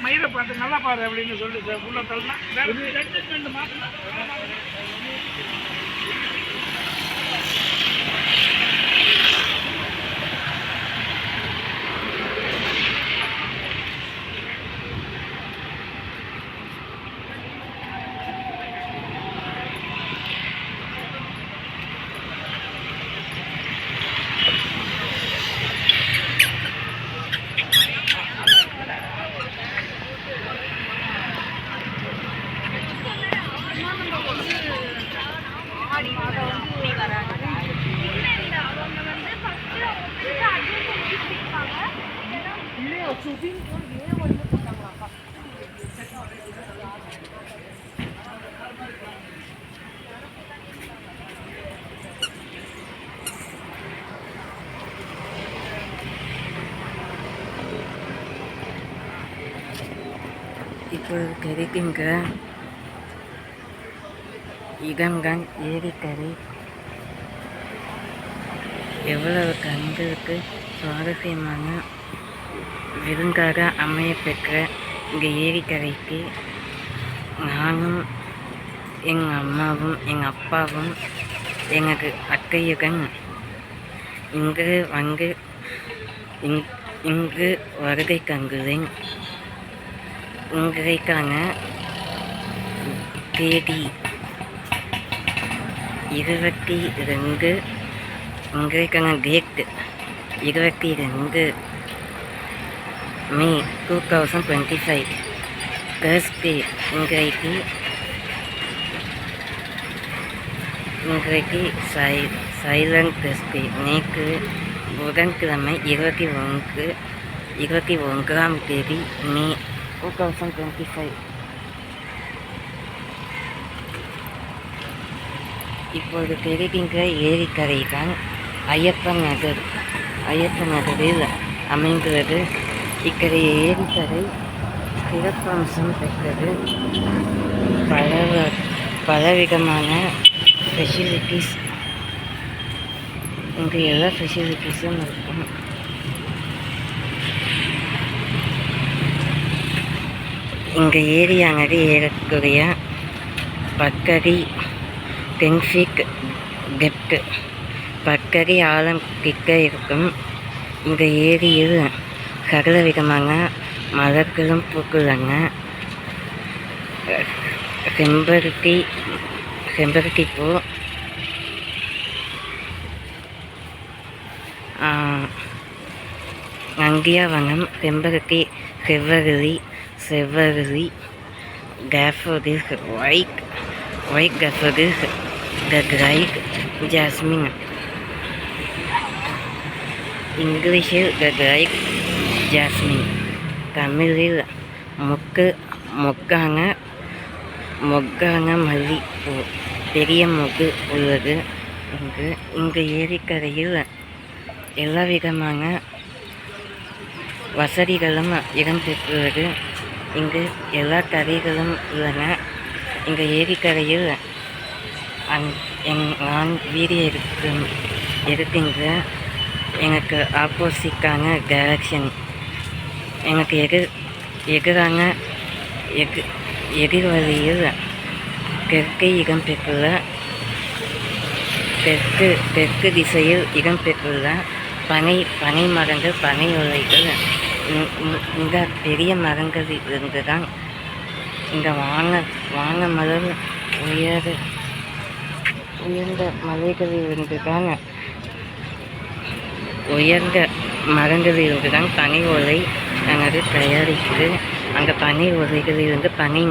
மயிரை பார்த்து நல்லா பாரு அப்படின்னு சொல்லிட்டு உள்ள தள்ளலாம். அட்ஜஸ்ட்மெண்ட் மாற்றலாம். இப்போ கிடைக்குங்க இடம்தான் ஏரிக்கரை. எவ்வளவு கண்களுக்கு சுவாரஸ்யமான விருந்தாக அமையப்பெற்ற இந்த ஏரிக்கரைக்கு நானும் எங்கள் அம்மாவும் எங்கள் அப்பாவும் எனக்கு அத்தையுடன் இங்கு வருகை தங்குவேன். உங்களுக்கான தேதி 22, உங்களுக்கான டேட் 22 May 2025 Thursday. இன்றைக்கு சைலண்ட் Thursday. நேற்று புதன்கிழமை 21ஆம் தேதி May 2025. இப்போது தெரிகின்ற ஏரிக்கரை தான் ஐயப்பன் நகரில் அமைந்துள்ளது. இக்கரை ஏரிக்கரை சிறப்பம்சம் பெற்றது. பலவிதமான ஃபெசிலிட்டிஸ், இங்கு எல்லா ஃபெசிலிட்டிஸும் இருக்கும். இந்த ஏரியானது ஏறக்குறைய 10 அடி 10 feet டெப்த்து, 10 அடி ஆழம் கிட்ட இருக்கும். இந்த ஏரியில் சகல விதமான மலர்களும் பூக்குள்ளன. செம்பருத்தி பூ, நங்கியாவனம், செம்பருத்தி, செவ்வரளி, daffodils, white daffodils, cried jasmine, இங்கிலீஷில் கிரைட் ஜாஸ்மின், தமிழில் மொக்கான மல்லிப்பூ, பெரிய மொக்கு உள்ளது. இங்கு ஏரிக்கரையில் எல்லா விதமான வசதிகளும் இடம்பெற்றுள்ளது. இங்கு எல்லா கடைகளும் உள்ளன. இந்த ஏரிக்கரையில் நான் வீடியோ எடுக்கின்ற எனக்கு ஆப்போசிட்டான டைரக்ஷன், எனக்கு எதிர்வழியில் தெற்கு திசையில் இடம்பெற்றுள்ள பனை மரங்கள், பனை ஓலைகள். இந்த பெரிய மரங்களில் இருந்து தான் இந்த வான மலர் உயர்ந்த மலைகளிலிருந்து தான் மரங்களிலிருந்து தான் பனை ஓலை நாங்கள் தயாரித்து, அந்த பனை ஓலைகளிலிருந்து பனை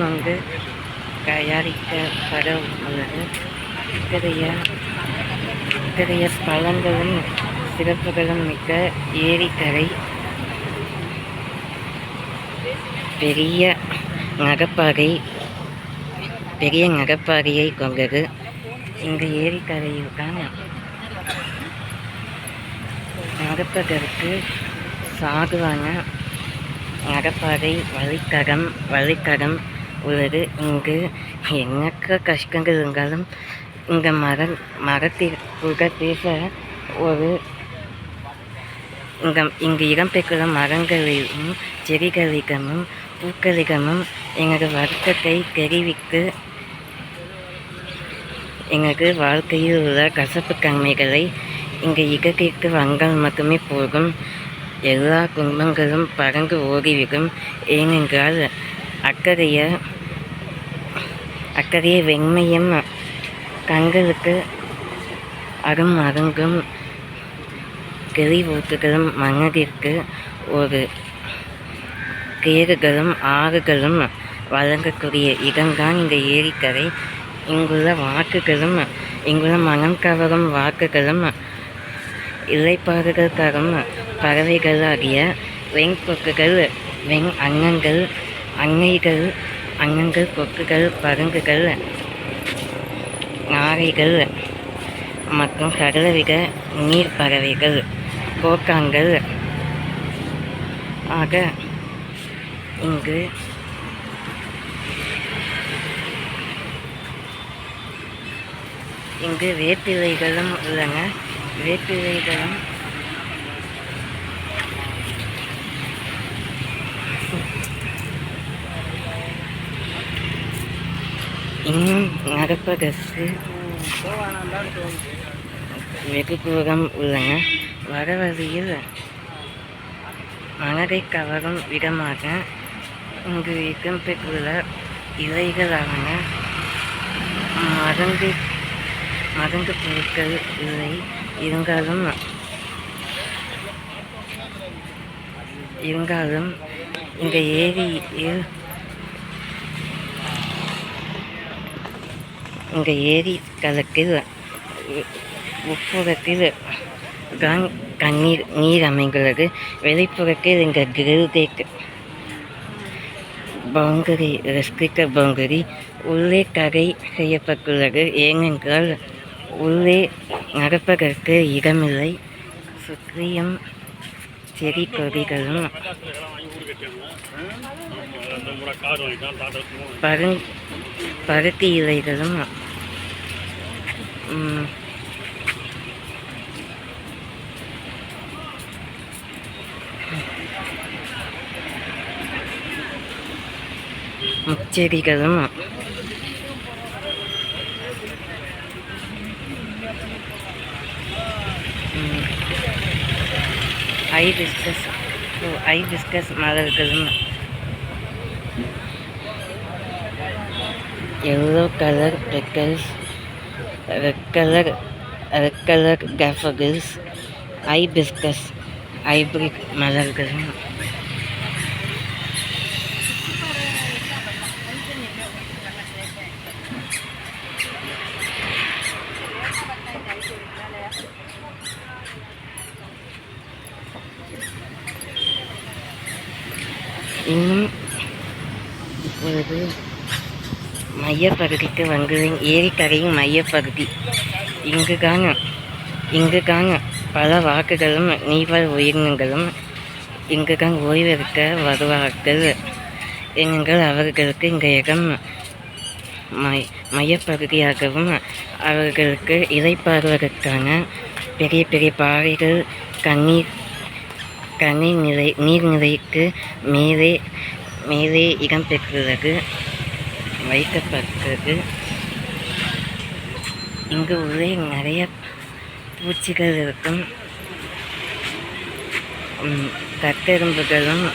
நொங்கு தயாரிக்கப்பட உள்ளது. இத்தகைய பழங்களும் சிறப்புகளும் மிக்க ஏரிக்கரை பெரிய நகப்பாதையை கொண்டது. இந்த ஏரிக்கரையில் தான் நடப்பதற்கு சாதுவான நகப்பாதை வழித்தடம் உள்ளது. இங்கு எண்ணற்ற கஷ்டங்கள் இருந்தாலும் இந்த மரத்திற்குக பேச ஒரு இங்கு இடம்பெற்றுள்ள மரங்களிலும் செடிகளிடமும் பூக்களிடமும் எனது வருத்தத்தை தெரிவித்து எனது வாழ்க்கையில் உள்ள கசப்பு தன்மைகளை இங்கு இடத்திற்கு வந்தால் மட்டுமே போகும். எல்லா துன்பங்களும் பறந்து ஓடிவிடும். ஏனென்றால் அக்கறைய வெண்மையும் கண்களுக்கு அருமருங்கும் கிளிவூட்டுகளும் மனதிற்கு ஒரு கேறுகளும் ஆறுகளும் வழங்கக்கூடிய இடம்தான் இந்த ஏரிக்கரை. இங்குள்ள வாக்குகளும் இங்குள்ள மனம் கவரும் வாக்குகளும் இலைப்பாறுகள் தரும் பறவைகளாகிய வெண்கொக்குகள், அன்னங்கள், கொக்குகள், பருந்துகள், நாரைகள் மற்றும் கடலவிட நீர் பறவைகள், கோக்கான்கள் ஆக இங்கு வேப்பிலைகளும் உள்ளன. வேப்பிலைகளும் இன்னும் நடப்பதற்கு வெகு தூரம் உள்ளன. வடவழியில் மனதை கவரும் விதமாக இங்கு இடம்பெற்றுள்ள இலைகளான மருந்து பொருட்கள் இல்லை. இருந்தாலும் இந்த ஏரி தளத்தில் உட்புறத்தில் தான் நீர் அமைந்துள்ளது. வெளிப்புறத்தில் இந்த கிரில்கேட் பவுண்டரி ரெஸ்ட்ரிக்டட் பவுண்டரி உள்ளே தடை செய்யப்பட்டுள்ளது. ஏனென்றால் உள்ளே நடப்பதற்கு இடமில்லை. சுற்றியும் செடி கொடிகளும் பருத்தி இலைகளும் முச்செடிகளும் ஹைபிஸ்கஸ் மலர்களும் yellow color petals, red color daffodils, hibiscus hybrid மலர்களும் இன்னும் இப்பொழுது மையப்பகுதிக்கு வந்துள்ளேன். ஏரிக்கரையின் மையப்பகுதி. இங்குதான் பல வாக்குகளும் நீர்வாழ் உயிரினங்களும் இங்குதான் ஓய்வெடுக்க வருவார்கள். ஏனென்றால் அவர்களுக்கு இந்த இடம் மையப்பகுதியாகவும் அவர்களுக்கு இளைப்பாறுவதற்கான பெரிய பெரிய பாறைகள் நீர்நிலைக்கு மேலே இடம்பெற்றுள்ளது வைக்கப்பட்டது. இங்கு உள்ளே நிறைய பூச்சிகள் இருக்கும். கட்டெரும்புகளும்